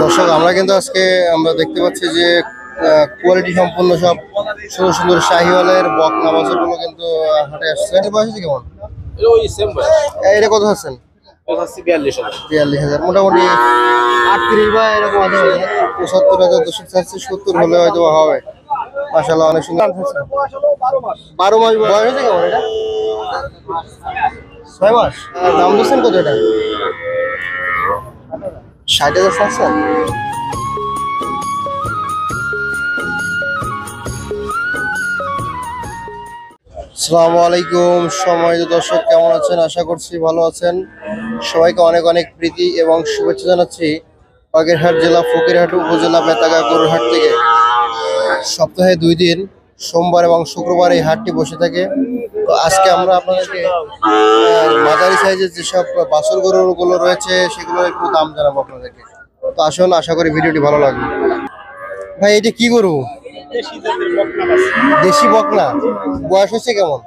দর্শক আমরা কিন্তু আজকে আমরা দেখতে পাচ্ছি যে কোয়ালিটি সম্পূর্ণ সব সুন্দর সুন্দর শাহিওয়ালের বকনা বাছুরগুলো কিন্তু হাটে আসছে। এর বয়স হচ্ছে কেমন? এটা কত আছেন? 42,000 মোটামুটি 38 বা এরকম আছে, 75,000 দর্শক চাচ্ছে, 70 হলে হয়তো হবে। মাশাআল্লাহ অনেক সুন্দর। 12 মাস বয়স হয়েছে কেমন এটা? 6 মাস। দাম দিচ্ছেন কত এটা? 60,000 চাচ্ছেন। আসসালামু আলাইকুম সম্মানিত দর্শক, কেমন আছেন? আশা করছি ভালো আছেন। সবাইকে অনেক অনেক প্রীতি এবং শুভেচ্ছা জানাচ্ছি বাগেরহাট জেলা ফকিরহাট উপজেলা বেতাগা গরুর হাট থেকে। সপ্তাহে 2 দিন সোমবার এবং শুক্রবার এই হাটটি বসে থাকে। তো আজকে আমরা আপনাদেরকে মাঝারি সাইজের যেসব বাছুর গরুগুলো রয়েছে সেগুলোর একটু দাম জানাবো আপনাদেরকে। তো আসুন, আশা করি ভিডিওটি ভালো লাগবে। ভাই এটা কি গরু? দেশি বকনা। বয়স হচ্ছে কেমন?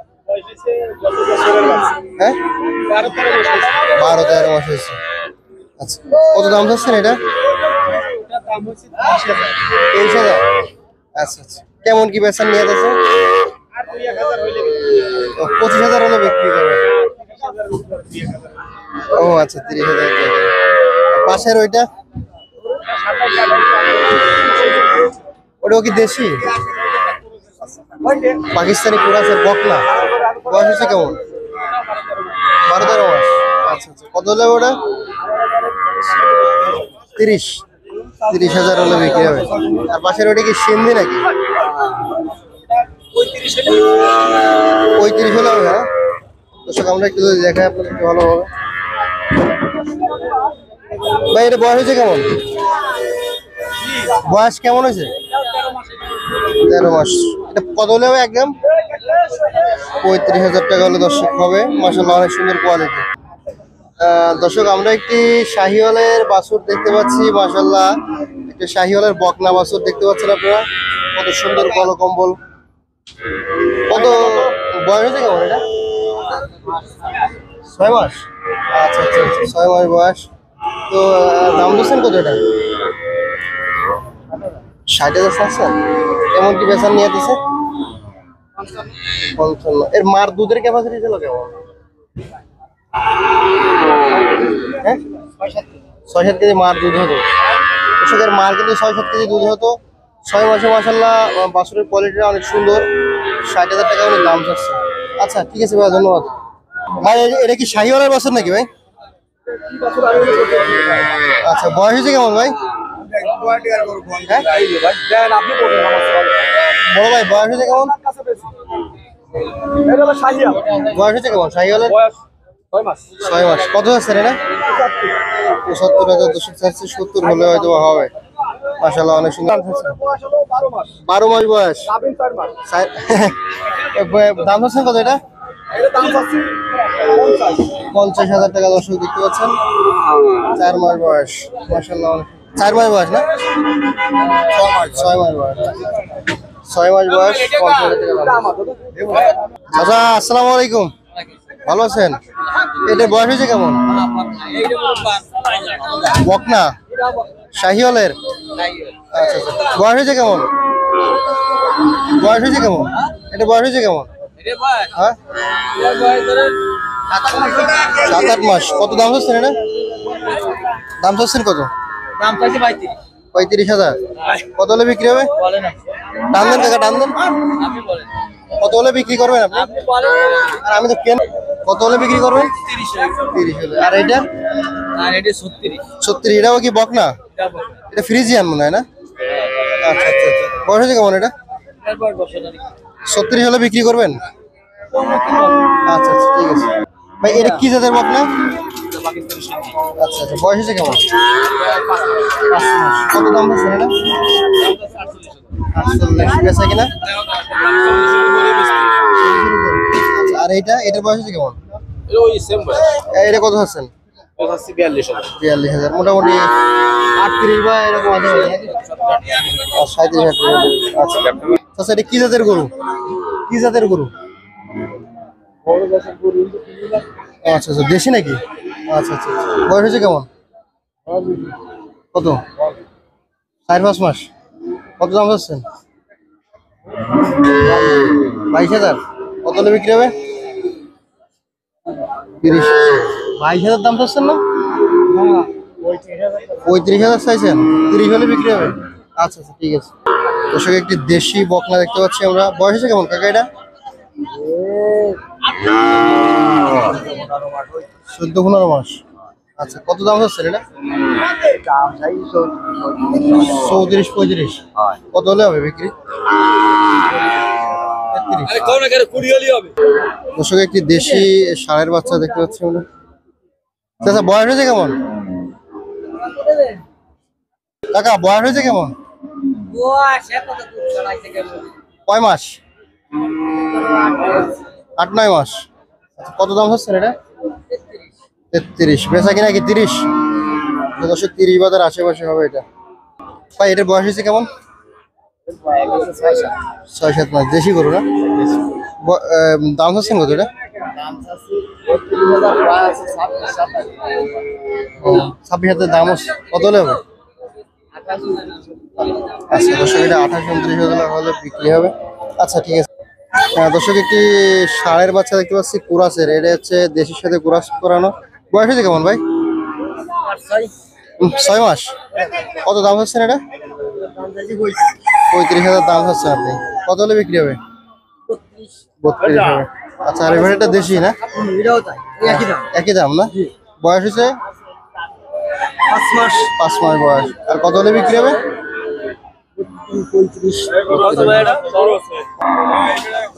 হ্যাঁ, 12-13 মাস হয়েছে। আচ্ছা, কত দাম চাচ্ছেন এটা? 23,000। আচ্ছা আচ্ছা, কেমন কি বেচার নিয়ে আছে? 25,000 হলে বিক্রি করবে। ও আচ্ছা, 30,000। পাশের ওইটা ওটাও কি দেশি? পাকিস্তানি কুরাসের বকনা। বয়স হচ্ছে কেমন? 12-13 মাস। আচ্ছা আচ্ছা, কত হলে ওটা? 30,000 হলে বিক্রি হবে। আর পাশের ওটা কি সিন্ধি নাকি? 35 হলে হবে। হ্যাঁ দর্শক, আমরা একটু দেখাই আপনাদের একটু ভালো হবে। ভাই এটা বয়স হয়েছে কেমন? বয়স কেমন হয়েছে? 13 মাস। এটা কত হলে হবে একদম? 35,000 টাকা হলে দর্শক হবে। মাশাআল্লাহ অনেক সুন্দর কোয়ালিটি। দর্শক আমরা একটি শাহিওয়ালের বাছুর দেখতে পাচ্ছি। মাশাআল্লাহ একটা শাহিওয়ালের বকনা বাছুর দেখতে পাচ্ছেন আপনারা। কত সুন্দর গলকম্বল। কত বয়স হয়েছে কেমন এটা? 6 মাস। আচ্ছা আচ্ছা আচ্ছা, 6 মাস বয়স। তো দাম দিচ্ছেন কত এটা? 60,000 চাচ্ছেন। কেমন কি বেচার নিয়ে দিচ্ছে? 55। এর মার দুধের ক্যাপাসিটি ছিল কেমন? হ্যাঁ, 6-7 কেজি মার দুধ হতো। কৃষকের মার কিন্তু 6-7 কেজি দুধ হতো। 6 মাসে মাশাআল্লাহ বাছুরের কোয়ালিটিটা অনেক সুন্দর। 60,000 টাকা অনেক দাম চাচ্ছে। আচ্ছা ঠিক আছে ভাই, ধন্যবাদ। ভাই এটা কি শাহিওয়ালের বাছুর নাকি ভাই? আচ্ছা, বয়স হয়েছে কেমন ভাই? বড় ভাই বয়স হয়েছে কেমন? বয়স হয়েছে কেমন শাহিওয়ালের? 6 মাস। কত যাচ্ছে এটা? 75,000 দর্শক চাচ্ছে, 70 হলে হয়তো হবে। মাশাআল্লাহ অনেক সুন্দর। 12 মাস বয়স। দাম হচ্ছে কত এটা? 50,000 টাকা দর্শক দেখতে পাচ্ছেন। 4 মাস বয়স। মাশাআল্লাহ 4 মাস বয়স না, 6 মাস বয়স। 6 মাস বয়স, 50,000 টাকা। আচ্ছা, আসসালামু আলাইকুম, ভালো আছেন? এটা বয়স হয়েছে কেমন? বকনা শাহিওয়ালের। আচ্ছা আচ্ছা, বয়স হয়েছে কেমন? বয়স হয়েছে কেমন? এটা বয়স হয়েছে কেমন? হ্যাঁ, 7-8 মাস। কত দাম চাচ্ছেন এটা? দাম চাচ্ছেন কত? 35,000। কত হলে বিক্রি হবে? টান দেন টাকা, টান দেন। কত হলে বিক্রি করবেন আপনি? আর আমি তো কেন, কত হলে বিক্রি করবেন? 30 হলে। আর এটা? 36। এটাও কি বকনা? এটা ফ্রিজিয়ান মনে হয় না? আচ্ছা আচ্ছা আচ্ছা, বয়স হয়েছে কেমন এটা? 36 হলে বিক্রি করবেন? আচ্ছা আচ্ছা ঠিক আছে ভাই। এটা কি জাতের বকনা? আচ্ছা আচ্ছা, বয়স হয়েছে কেমন? 5 মাস। কত দাম দিচ্ছেন এটা? 48 বেচা কিনা? আচ্ছা, আর এটার বয়স হয়েছে কেমন? এটা কত আছেন? 42,000 মোটামুটি 38 বা এরকম আছে, 37,000। আচ্ছা, এটা কি জাতের গরু? কি জাতের গরু? আচ্ছা আচ্ছা, দেশি নাকি? আচ্ছা আচ্ছা, বয়স হয়েছে কেমন? কত? 4-5 মাস। কত দাম চাচ্ছেন? 22,000। কত হলে বিক্রি হবে? 30। 22,000 দাম চাচ্ছেন না? 35,000 চাইছেন, 30 হলে বিক্রি হবে। আচ্ছা আচ্ছা, ঠিক আছে। দর্শক একটি দেশি বকনা দেখতে পাচ্ছি আমরা। বয়স হয়েছে কেমন কাকা এটা? 14-15 মাস। আচ্ছা, কত দাম হচ্ছে এটা? 34-35। কত হলে হবে বিক্রি? 33। দর্শক একটি দেশি ষাঁড়ের বাচ্চা দেখতে পাচ্ছি আমরা। আচ্ছা, বয়স হয়েছে কেমন কাকা? বয়স হয়েছে কেমন? কয় মাস? 8-9 মাস। আচ্ছা, কত দাম হচ্ছে এটা? 33। বেচা কিনা কি 30? 30 বাজার আশেপাশে হবে এটা। ভাই এটার বয়স হয়েছে কেমন? 6-7 মাস। দেশি গরু না? দাম হচ্ছেন কত এটা? 26,000 দাম হচ্ছে। কত হলে হবে? আচ্ছা দর্শক, এটা 28-29 হলে বিক্রি হবে। আচ্ছা ঠিক আছে। দর্শক একটি ষাঁড়ের বাচ্চা দেখতে পাচ্ছি কুরাসের। এটা হচ্ছে দেশের সাথে কুরাস করানো। বয়স হয়েছে কেমন ভাই? 6 মাস। কত দাম হচ্ছেন এটা? 35,000 দাম হচ্ছে। আপনি কত হলে বিক্রি হবে? 32 হবে। আচ্ছা, আর এবার এটা দেশি না? একই দাম না? বয়স হয়েছে 5 মাস বয়স। আর কত হলে বিক্রি হবে?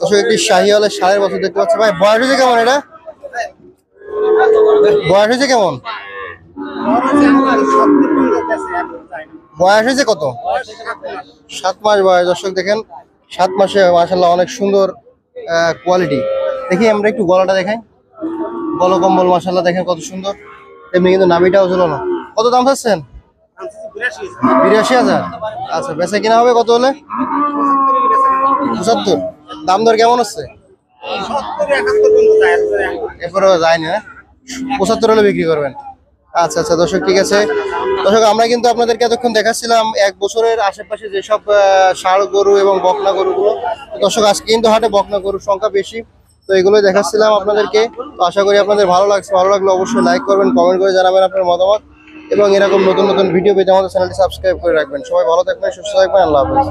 35। একটি শাহিওয়ালের ষাঁড়ের বছর দেখতে পাচ্ছি। ভাই বয়স হয়েছে কেমন এটা? বয়স হয়েছে কেমন? বয়স হয়েছে কত? 7 মাস বয়স। দর্শক দেখেন 7 মাসে মাশাআল্লাহ অনেক সুন্দর কোয়ালিটি। দেখি আমরা একটু গলাটা দেখাই। গলা কম্বল মাশাআল্লাহ দেখেন কত সুন্দর। এমনি কিন্তু নাভিটাও ছিল না। কত দাম চাচ্ছেন? 82,000। আচ্ছা, বেচা কিনা হবে কত হলে? 75। দাম দর কেমন হচ্ছে? এরপরে যায়নি না? 75 হলে বিক্রি করবেন। আচ্ছা আচ্ছা দর্শক, ঠিক আছে। দর্শক আমরা কিন্তু আপনাদেরকে এতক্ষণ দেখাচ্ছিলাম 1 বছরের আশেপাশে যেসব ষাঁড় গরু এবং বকনা গরুগুলো। দর্শক আজকে কিন্তু হাটে বকনা গরুর সংখ্যা বেশি, তো এগুলোই দেখাচ্ছিলাম আপনাদেরকে। তো আশা করি আপনাদের ভালো লাগছে। ভালো লাগলে অবশ্যই লাইক করবেন, কমেন্ট করে জানাবেন আপনার মতামত, এবং এরকম নতুন নতুন ভিডিও পেতে আমাদের চ্যানেলটি সাবস্ক্রাইব করে রাখবেন। সবাই ভালো থাকবেন, সুস্থ থাকবেন। আল্লাহ হাফেজ।